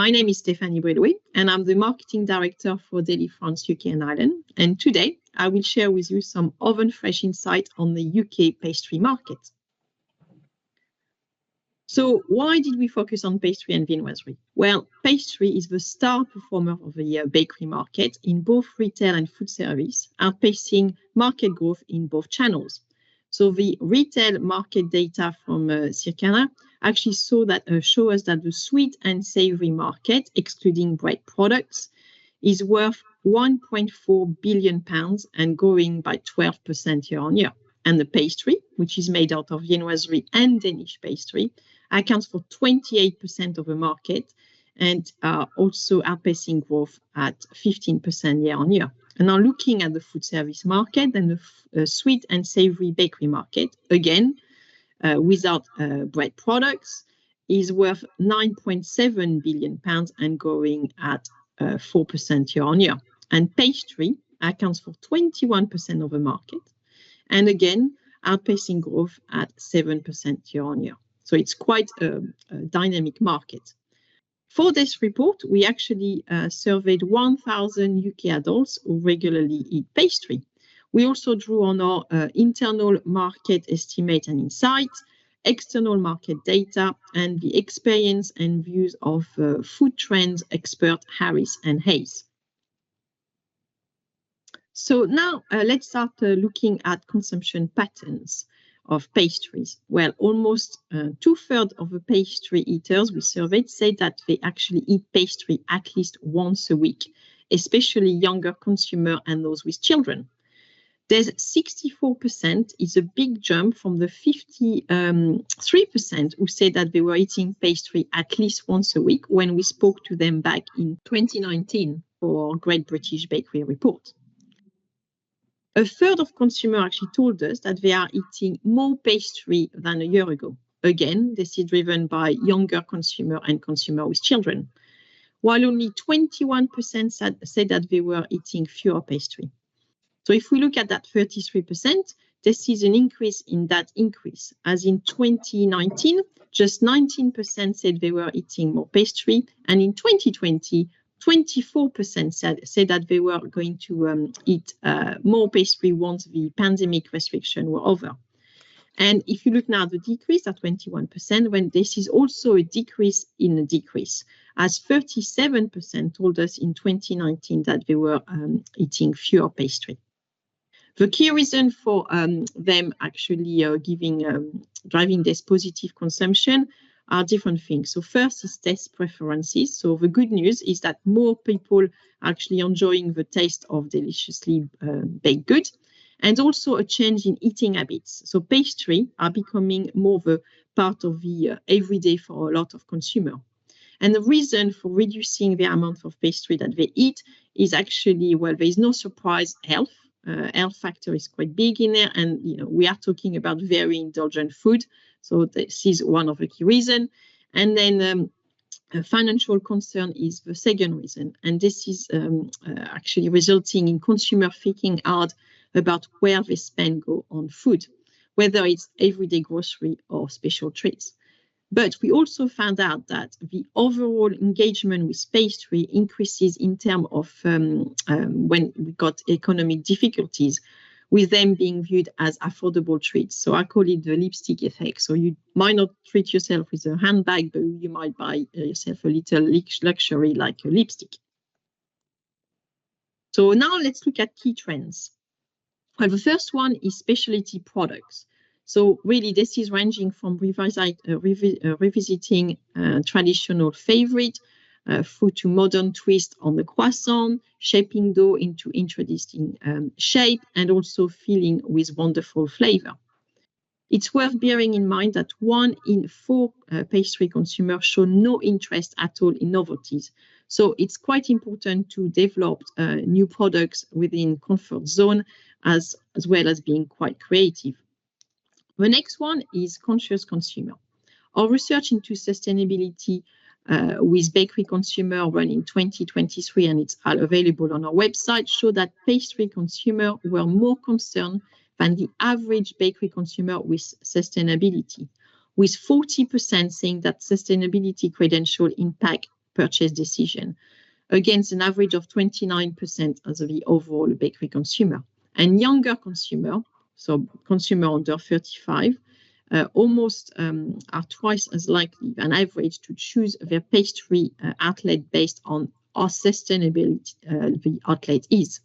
My name is Stéphanie Bredoué, and I'm the Marketing Director for Délifrance UK and Ireland. And today, I will share with you some oven-fresh insight on the UK pastry market. So why did we focus on pastry and viennoiserie? Well, pastry is the star performer of the bakery market in both retail and food service, outpacing market growth in both channels. So the retail market data from Circana actually show us that the sweet and savory market, excluding bread products, is worth £1.4 billion and growing by 12% year on year. And the pastry, which is made out of viennoiserie and Danish pastry, accounts for 28% of the market and also outpacing growth at 15% year on year. And now looking at the food service market and the sweet and savory bakery market, again, without bread products, is worth £9.7 billion and growing at 4% year on year. And pastry accounts for 21% of the market, and again, outpacing growth at 7% year on year. So it's quite a dynamic market. For this report, we actually surveyed 1,000 UK adults who regularly eat pastry. We also drew on our internal market estimate and insight, external market data, and the experience and views of food trends expert Harris and Hayes. So now let's start looking at consumption patterns of pastries. Well, almost 2/3 of the pastry eaters we surveyed said that they actually eat pastry at least once a week, especially younger consumers and those with children. There's 64% is a big jump from the 53% who said that they were eating pastry at least once a week when we spoke to them back in 2019 for Great British Bakery Report. 1/3 of consumers actually told us that they are eating more pastry than a year ago. Again, this is driven by younger consumers and consumers with children, while only 21% said that they were eating fewer pastry. So if we look at that 33%, this is an increase in that increase. As in 2019, just 19% said they were eating more pastry, and in 2020, 24% said that they were going to eat more pastry once the pandemic restrictions were over. And if you look now at the decrease at 21%, when this is also a decrease in a decrease, as 37% told us in 2019 that they were eating fewer pastry. The key reason for them actually driving this positive consumption are different things. So first is taste preferences. So the good news is that more people are actually enjoying the taste of deliciously baked goods, and also a change in eating habits. So pastry are becoming more of a part of the everyday for a lot of consumers. And the reason for reducing the amount of pastry that they eat is actually, well, there is no surprise, health. Health factor is quite big in there, and we are talking about very indulgent food. So this is one of the key reasons. And then financial concern is the second reason. And this is actually resulting in consumers thinking hard about where they spend go on food, whether it's everyday grocery or special treats. But we also found out that the overall engagement with pastry increases in terms of when we got economic difficulties, with them being viewed as affordable treats. So I call it the lipstick effect. So you might not treat yourself with a handbag, but you might buy yourself a little luxury like a lipstick. So now let's look at key trends. Well, the first one is specialty products. So really, this is ranging from revisiting traditional favorite food to modern twist on the croissant, shaping dough into interesting shape, and also filling with wonderful flavor. It's worth bearing in mind that 1 in 4 pastry consumers show no interest at all in novelties. So it's quite important to develop new products within comfort zone as well as being quite creative. The next one is conscious consumer. Our research into sustainability with bakery consumer run in 2023, and it's all available on our website, show that pastry consumers were more concerned than the average bakery consumer with sustainability, with 40% saying that sustainability credentials impact purchase decision, against an average of 29% as the overall bakery consumer. And younger consumer, so consumer under 35, almost are twice as likely than average to choose their pastry outlet based on how sustainable the outlet is.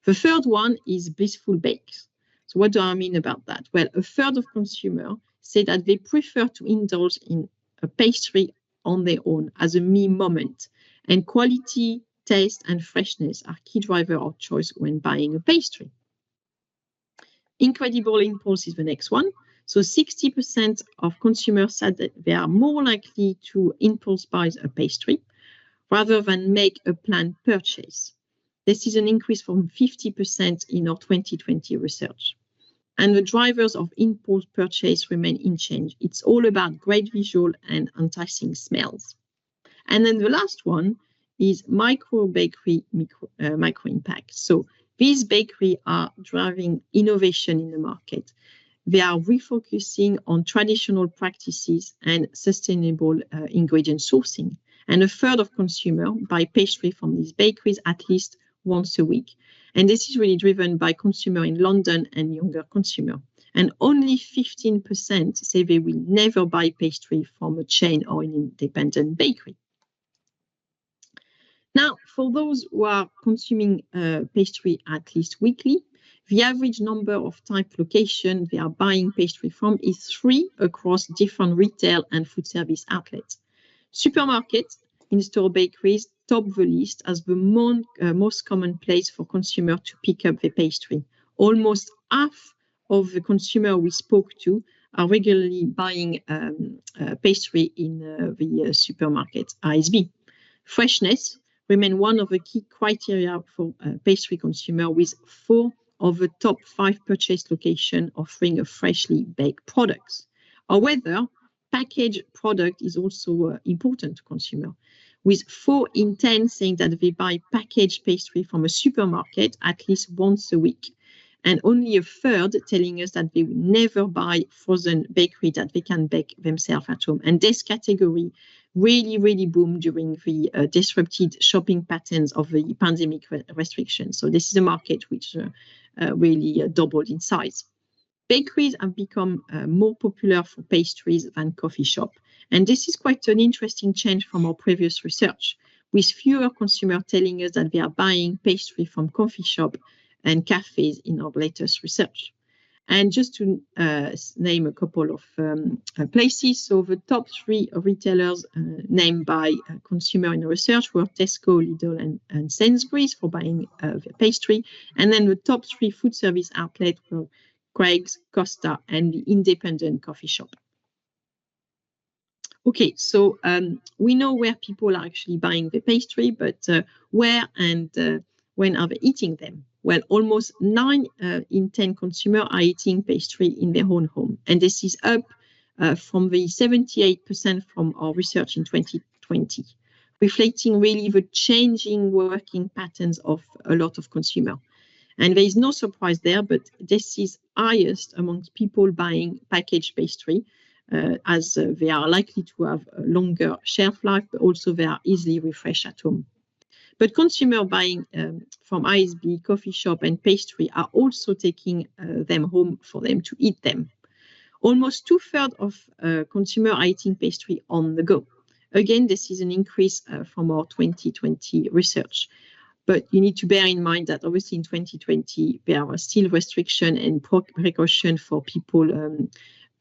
The third one is blissful bakes. So what do I mean about that? Well, a third of consumers say that they prefer to indulge in a pastry on their own as a me moment. And quality, taste, and freshness are key drivers of choice when buying a pastry. Incredible impulse is the next one. So 60% of consumers said that they are more likely to impulse buy a pastry rather than make a planned purchase. This is an increase from 50% in our 2020 research. And the drivers of impulse purchase remain unchanged. It's all about great visual and enticing smells. And then the last one is micro bakery micro impact. So these bakeries are driving innovation in the market. They are refocusing on traditional practices and sustainable ingredient sourcing. And a third of consumers buy pastry from these bakeries at least once a week. And this is really driven by consumers in London and younger consumers. And only 15% say they will never buy pastry from a chain or an independent bakery. Now, for those who are consuming pastry at least weekly, the average number of type locations they are buying pastry from is 3 across different retail and food service outlets. Supermarkets, in-store bakeries top the list as the most common place for consumers to pick up the pastry. Almost half of the consumers we spoke to are regularly buying pastry in the supermarket, ISB. Freshness remains one of the key criteria for pastry consumer, with 4 of the top 5 purchase locations offering a freshly baked products. However, packaged product is also important to consumer, with 4 in 10 saying that they buy packaged pastry from a supermarket at least once a week, and only a third telling us that they will never buy frozen bakery that they can bake themselves at home. And this category really boomed during the disrupted shopping patterns of the pandemic restrictions. So this is a market which really doubled in size. Bakeries have become more popular for pastries than coffee shop. And this is quite an interesting change from our previous research, with fewer consumers telling us that they are buying pastry from coffee shop and cafes in our latest research. And just to name a couple of places, so the top 3 retailers named by consumer in the research were Tesco, Lidl, and Sainsbury's for buying the pastry. And then the top 3 food service outlets were Greggs, Costa, and the independent coffee shop. Okay, so we know where people are actually buying the pastry, but where and when are they eating them? Well, almost 9 in 10 consumers are eating pastry in their own home. And this is up from the 78% from our research in 2020, reflecting really the changing working patterns of a lot of consumers. And there is no surprise there, but this is highest amongst people buying packaged pastry, as they are likely to have a longer shelf life, but also they are easily refreshed at home. But consumer buying from ISB, coffee shop, and pastry are also taking them home for them to eat them. Almost 2/3 of consumers are eating pastry on the go. Again, this is an increase from our 2020 research. But you need to bear in mind that obviously in 2020, there are still restrictions and precaution for people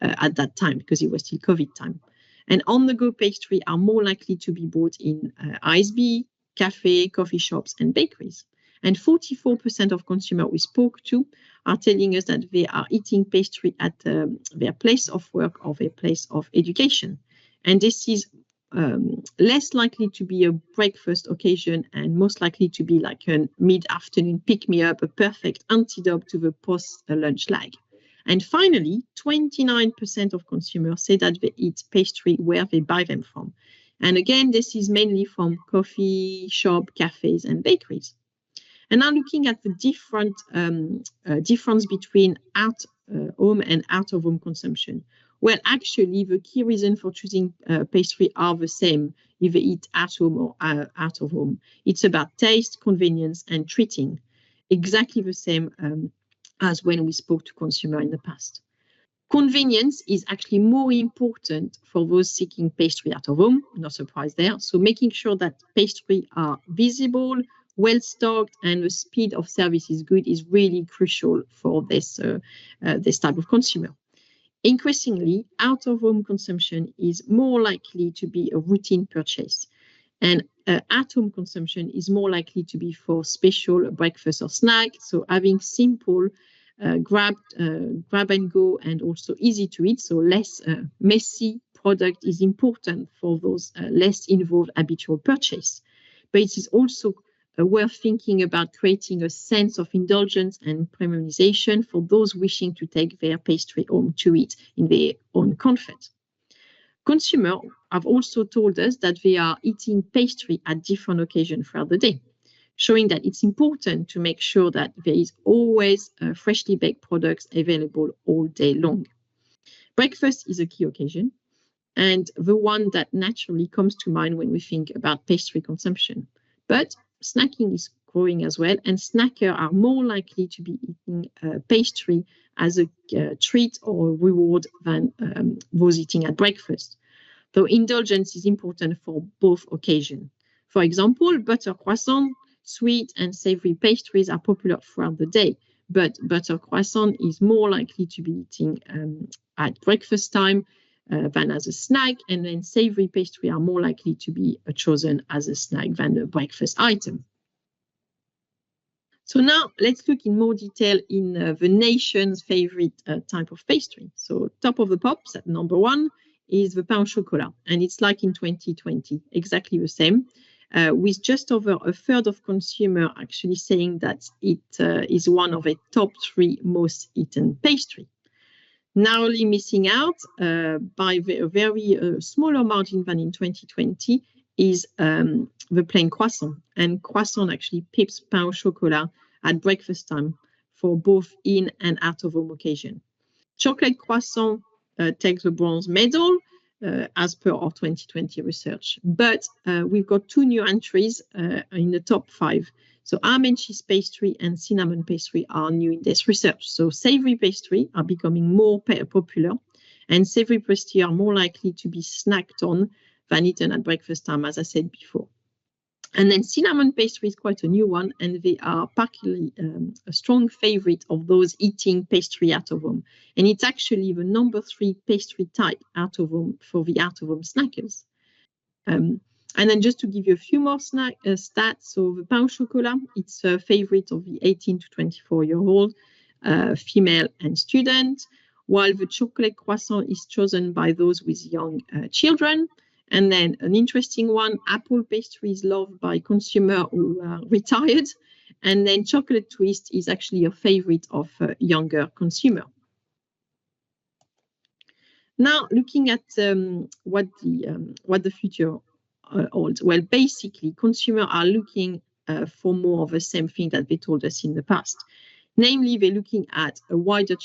at that time because it was still COVID time. And on-the-go pastry are more likely to be bought in ISB, cafe, coffee shops, and bakeries. And 44% of consumers we spoke to are telling us that they are eating pastry at their place of work or their place of education. And this is less likely to be a breakfast occasion and most likely to be like a mid-afternoon pick-me-up, a perfect antidote to the post-lunch lag. And finally, 29% of consumers say that they eat pastry where they buy them from. And again, this is mainly from coffee shop, cafes, and bakeries. And now looking at the different difference between at home and out of home consumption. Well, actually, the key reason for choosing pastry are the same if they eat at home or out of home. It's about taste, convenience, and treating. Exactly the same as when we spoke to consumer in the past. Convenience is actually more important for those seeking pastry at home, no surprise there. So making sure that pastry are visible, well stocked, and the speed of service is good is really crucial for this type of consumer. Increasingly, out-of-home consumption is more likely to be a routine purchase, and at-home consumption is more likely to be for special breakfast or snack. So having simple grab and go and also easy to eat, so less messy product is important for those less involved habitual purchase. But it is also worth thinking about creating a sense of indulgence and premiumization for those wishing to take their pastry home to eat in their own comfort. Consumers have also told us that they are eating pastry at different occasions throughout the day, showing that it's important to make sure that there is always freshly baked products available all day long. Breakfast is a key occasion, and the one that naturally comes to mind when we think about pastry consumption. But snacking is growing as well, and snackers are more likely to be eating pastry as a treat or a reward than those eating at breakfast. Though indulgence is important for both occasions. For example, butter croissant, sweet and savory pastries are popular throughout the day, but butter croissant is more likely to be eaten at breakfast time than as a snack, and then savory pastry are more likely to be chosen as a snack than a breakfast item. So now let's look in more detail in the nation's favorite type of pastry. So top of the pops at number 1 is the pain au chocolat, and it's like in 2020, exactly the same, with just over a third of consumers actually saying that it is one of the top 3 most eaten pastry. Narrowly missing out by a very smaller margin than in 2020 is the plain croissant. And croissant actually pips pain au chocolat at breakfast time for both in and out of home occasion. Chocolate croissant takes the bronze medal as per our 2020 research. But we've got 2 new entries in the top 5. So almond cheese pastry and cinnamon pastry are new in this research. So savory pastry are becoming more popular, and savory pastry are more likely to be snacked on than eaten at breakfast time, as I said before. And then cinnamon pastry is quite a new one, and they are particularly a strong favorite of those eating pastry out of home. And it's actually the number 3 pastry type out of home for the out of home snackers. And then just to give you a few more stats, so the pain au chocolat, it's a favorite of the 18 to 24-year-old female and student, while the chocolate croissant is chosen by those with young children. And then an interesting one, apple pastry is loved by consumers who are retired. And then chocolate twist is actually a favorite of younger consumers. Now, looking at what the future holds. Well, basically, consumers are looking for more of the same thing that they told us in the past. Namely, they're looking at a wider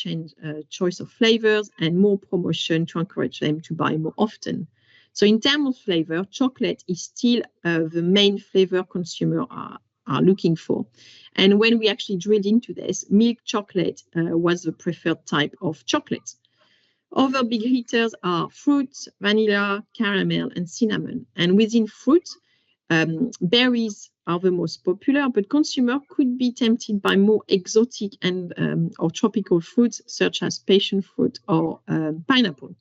choice of flavors and more promotion to encourage them to buy more often. So in terms of flavor, chocolate is still the main flavor consumers are looking for. And when we actually drilled into this, milk chocolate was the preferred type of chocolate. Other big hitters are fruit, vanilla, caramel, and cinnamon. And within fruit, berries are the most popular, but consumers could be tempted by more exotic and or tropical fruits such as passion fruit or pineapple.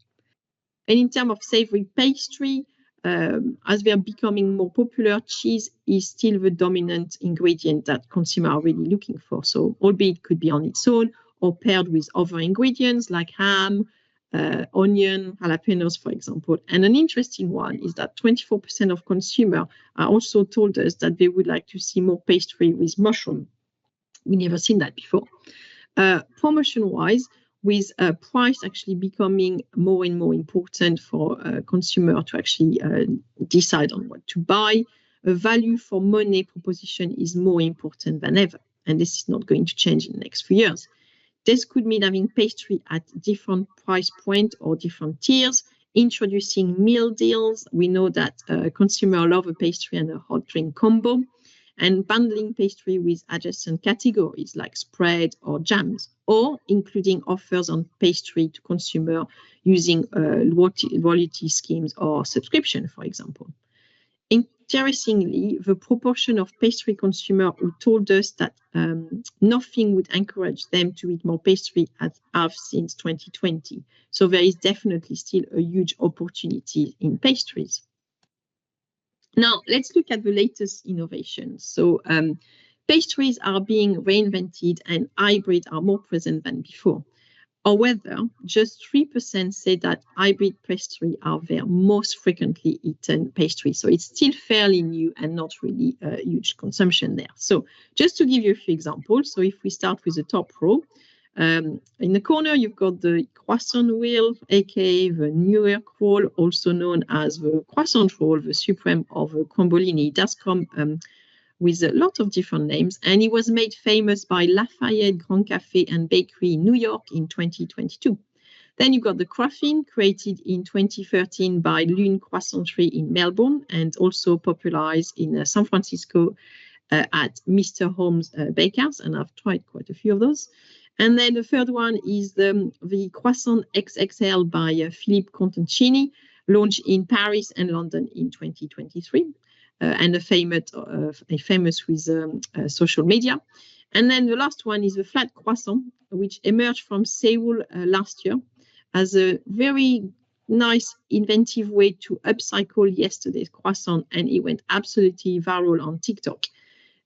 And in terms of savory pastry, as they are becoming more popular, cheese is still the dominant ingredient that consumers are really looking for. So albeit it could be on its own or paired with other ingredients like ham, onion, jalapenos, for example. And an interesting one is that 24% of consumers are also told us that they would like to see more pastry with mushroom. We never seen that before. Promotion-wise, with price actually becoming more and more important for consumer to actually decide on what to buy, a value for money proposition is more important than ever. And this is not going to change in the next few years. This could mean having pastry at different price point or different tiers, introducing meal deals. We know that consumers love a pastry and a hot drink combo, and bundling pastry with adjacent categories like spread or jams, or including offers on pastry to consumer using loyalty schemes or subscription, for example. Interestingly, the proportion of pastry consumers who told us that nothing would encourage them to eat more pastry have since 2020. So there is definitely still a huge opportunity in pastries. Now, let's look at the latest innovations. So pastries are being reinvented and hybrids are more present than before. However, just 3% say that hybrid pastry are their most frequently eaten pastry. So it's still fairly new and not really a huge consumption there. So just to give you a few examples, so if we start with the top row, in the corner, you've got the croissant wheel, aka the New York roll, also known as the croissant roll, the supreme or the crumbolini. It does come with a lot of different names, and it was made famous by Lafayette Grand Café and Bakery in New York in 2022. Then you got the Croffin, created in 2013 by Lune Croissanterie in Melbourne and also popularized in San Francisco at Mr. Holmes Bakers, and I've tried quite a few of those. And then the third one is the Croissant XXL by Philippe Contancini, launched in Paris and London in 2023. And famous with social media. And then the last one is the flat croissant, which emerged from Seoul last year as a very nice, inventive way to upcycle yesterday's croissant, and it went absolutely viral on TikTok.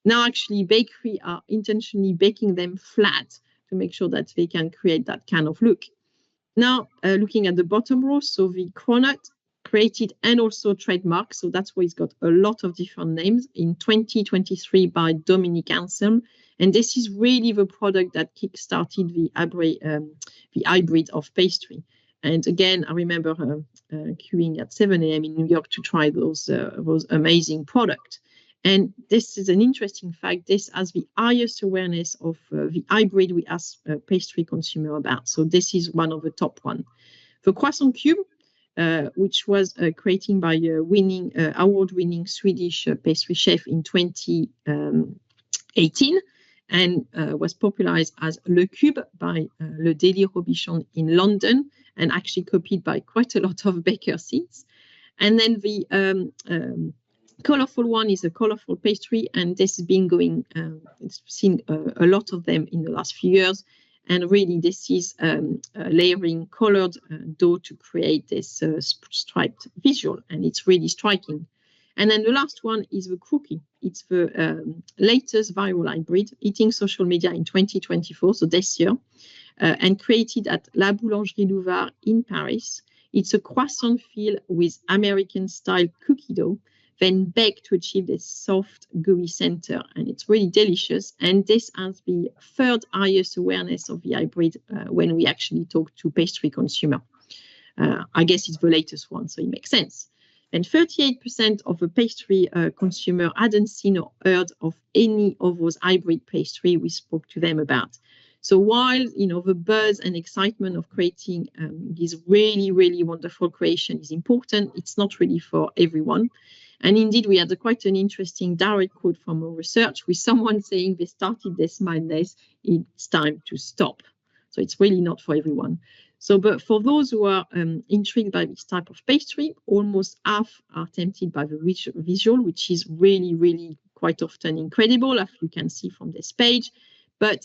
Now, actually, bakery are intentionally baking them flat to make sure that they can create that kind of look. Now, looking at the bottom row, so the cronut, created and also trademarked, so that's why it's got a lot of different names, in 2023 by Dominique Anselm, and this is really the product that kickstarted the hybrid of pastry. And again, I remember queuing at 7 a.m. in New York to try those amazing products. And this is an interesting fact. This has the highest awareness of the hybrid we ask pastry consumer about. So this is one of the top one. The croissant cube, which was created by a award-winning Swedish pastry chef in 2018 and was popularized as Le Cube by Le Délifrance in London and actually copied by quite a lot of bakers since. And then the colorful one is a colorful pastry, and this has been going, it's seen a lot of them in the last few years. And really, this is layering colored dough to create this striped visual, and it's really striking. And then the last one is the cookie. It's the latest viral hybrid, hitting social media in 2024, so this year, and created at La Boulangerie Louvard in Paris. It's a croissant filled with American-style cookie dough, then baked to achieve this soft, gooey center, and it's really delicious. And this has the third highest awareness of the hybrid when we actually talk to pastry consumer. I guess it's the latest one, so it makes sense. And 38% of the pastry consumer hadn't seen or heard of any of those hybrid pastry we spoke to them about. So while the buzz and excitement of creating this really, really wonderful creation is important, it's not really for everyone. And indeed, we had quite an interesting direct quote from our research with someone saying they started this madness, it's time to stop. So it's really not for everyone. So, but for those who are intrigued by this type of pastry, almost half are tempted by the rich visual, which is really, really quite often incredible, as you can see from this page. But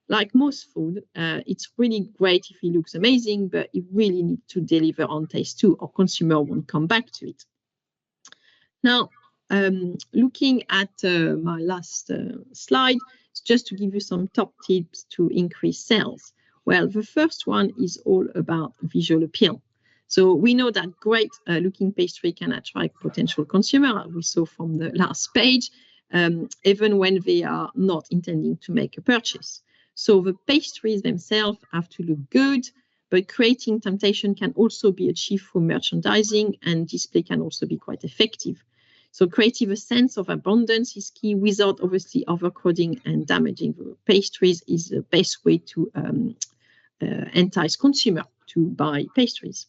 like most food, it's really great if it looks amazing, but it really needs to deliver on taste too, or consumer won't come back to it. Now, looking at my last slide, just to give you some top tips to increase sales. Well, the first one is all about visual appeal. So we know that great looking pastry can attract potential consumer, we saw from the last page, even when they are not intending to make a purchase. So the pastries themselves have to look good, but creating temptation can also be achieved through merchandising, and display can also be quite effective. So creating a sense of abundance is key without obviously overcrowding and damaging the pastries is the best way to entice consumer to buy pastries.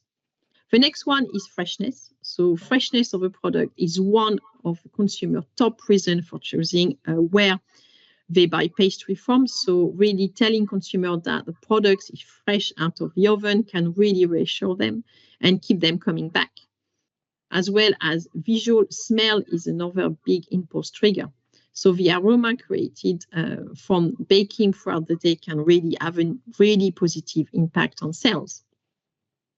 The next one is freshness. So freshness of a product is one of the consumer top reason for choosing where they buy pastry from. So really telling consumer that the product is fresh out of the oven can really reassure them and keep them coming back. As well as visual smell is another big impulse trigger. So the aroma created from baking throughout the day can really have a really positive impact on sales.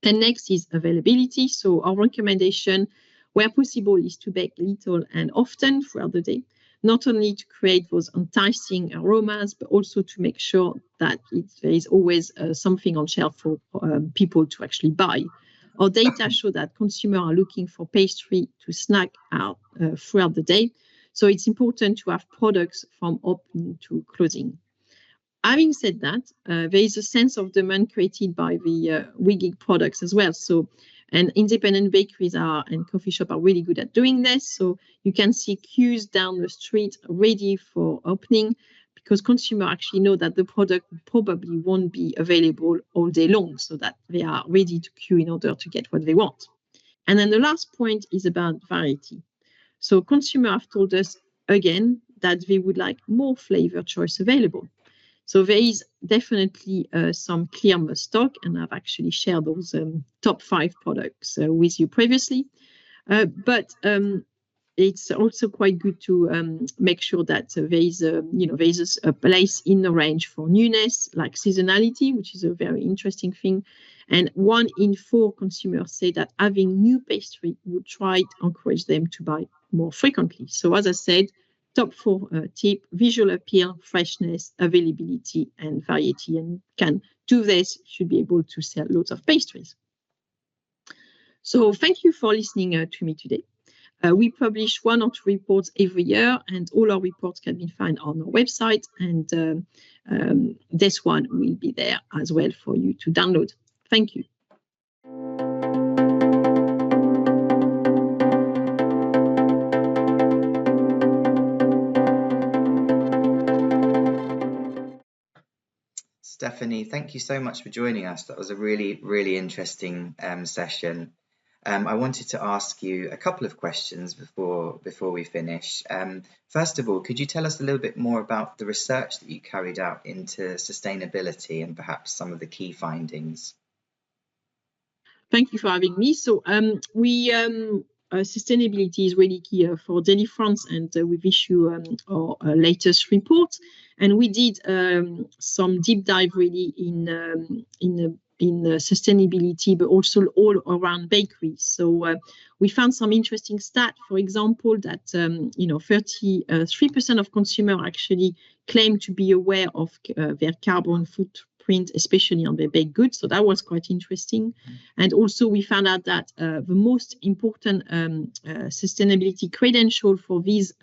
And next is availability. So our recommendation, where possible, is to bake little and often throughout the day, not only to create those enticing aromas, but also to make sure that there is always something on shelf for people to actually buy. Our data show that consumers are looking for pastry to snack out throughout the day. So it's important to have products from opening to closing. Having said that, there is a sense of demand created by the Wigig products as well. So, and independent bakeries and coffee shops are really good at doing this. So you can see queues down the street ready for opening because consumers actually know that the product probably won't be available all day long, so that they are ready to queue in order to get what they want. And then the last point is about variety. So consumers have told us again that they would like more flavor choice available. So there is definitely some clear must stock, and I've actually shared those top 5 products with you previously. But it's also quite good to make sure that there is a place in the range for newness, like seasonality, which is a very interesting thing. And 1 in 4 consumers say that having new pastry would try to encourage them to buy more frequently. So as I said, top 4 tip: visual appeal, freshness, availability, and variety. And can do this, should be able to sell loads of pastries. So thank you for listening to me today. We publish 1 or 2 reports every year, and all our reports can be found on our website. And this one will be there as well for you to download. Thank you. Stephanie, thank you so much for joining us. That was a really, really interesting session. I wanted to ask you a couple of questions before we finish. First of all, could you tell us a little bit more about the research that you carried out into sustainability and perhaps some of the key findings? Thank you for having me. So sustainability is really key for Délifrance, and we've issued our latest report. And we did some deep dive really in sustainability, but also all around bakeries. So we found some interesting stats. For example, that 33% of consumers actually claim to be aware of their carbon footprint, especially on their baked goods. So that was quite interesting. And also we found out that the most important sustainability credential for these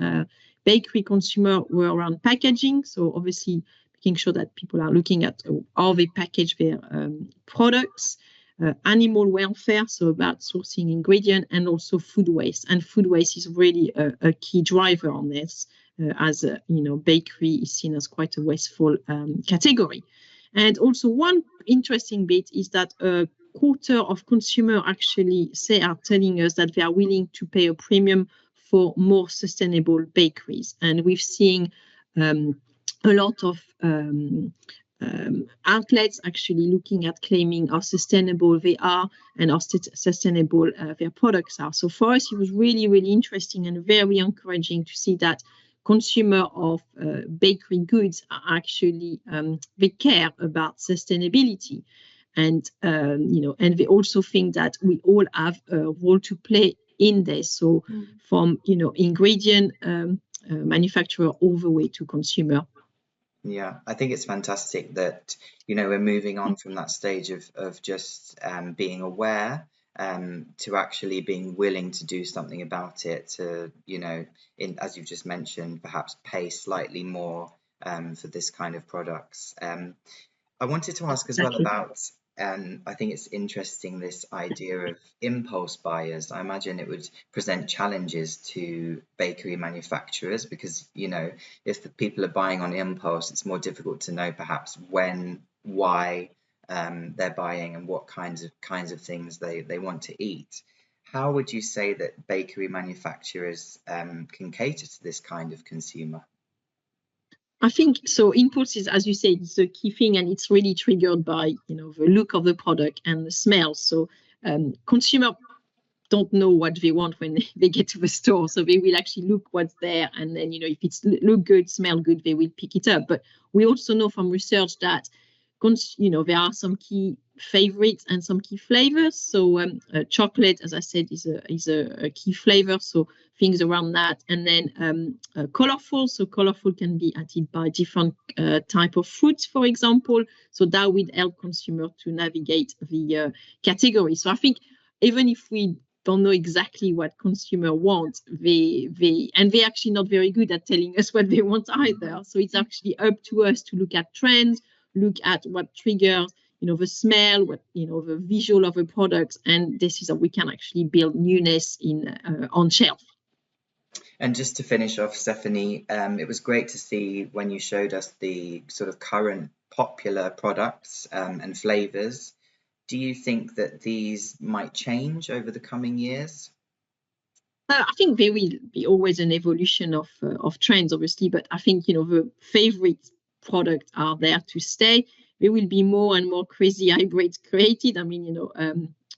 bakery consumers were around packaging. So obviously making sure that people are looking at how they package their products, animal welfare, so about sourcing ingredient, and also food waste. And food waste is really a key driver on this, as bakery is seen as quite a wasteful category. And also one interesting bit is that a quarter of consumers actually are telling us that they are willing to pay a premium for more sustainable bakeries. And we've seen a lot of outlets actually looking at claiming how sustainable they are and how sustainable their products are. So for us, it was really, really interesting and very encouraging to see that consumer of bakery goods are actually they care about sustainability, and and they also think that we all have a role to play in this. So from ingredient manufacturer all the way to consumer. Yeah, I think it's fantastic that we're moving on from that stage of just being aware to actually being willing to do something about it, to as you've just mentioned, perhaps pay slightly more for this kind of products. I wanted to ask as well about I think it's interesting, this idea of impulse buyers. I imagine it would present challenges to bakery manufacturers because, you know, if the people are buying on impulse, it's more difficult to know perhaps when, why they're buying and what kinds of things they want to eat. How would you say that bakery manufacturers can cater to this kind of consumer? I think so. Impulse is, as you said, is the key thing, and it's really triggered by the look of the product and the smell. So consumer don't know what they want when they get to the store, so they will actually look what's there, and then if it's look good, smell good, they will pick it up. But we also know from research that there are some key favorites and some key flavors. So chocolate, as I said, is a key flavor. So things around that, and then colorful. So colorful can be added by different type of fruits, for example. So that would help consumer to navigate the category. So I think even if we don't know exactly what consumer wants, they're actually not very good at telling us what they want either. So it's actually up to us to look at trends, look at what triggers the smell, what the visual of a product, and this is how we can actually build newness in on shelf. And just to finish off, Stephanie, it was great to see when you showed us the sort of current popular products and flavors. Do you think that these might change over the coming years? I think there will be always an evolution of trends, obviously, but I think the favorite products are there to stay. There will be more and more crazy hybrids created. I mean,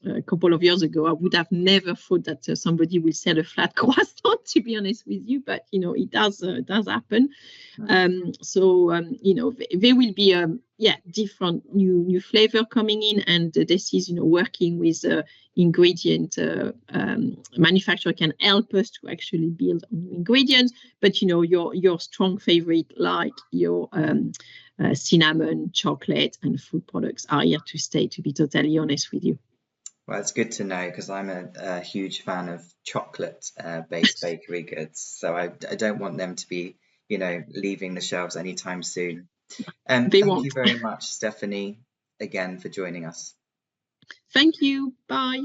a couple of years ago, I would have never thought that somebody will sell a flat croissant, to be honest with you, but it does happen. So there will be different new flavor coming in, and this is working with ingredient manufacturer can help us to actually build new ingredients. But your strong favorite, like your cinnamon, chocolate, and food products, are here to stay, to be totally honest with you. Well, it's good to know because I'm a huge fan of chocolate-based bakery goods, so I don't want them to be, leaving the shelves anytime soon. They Thank won't. you very much, Stephanie, again for joining us. Thank you. Bye.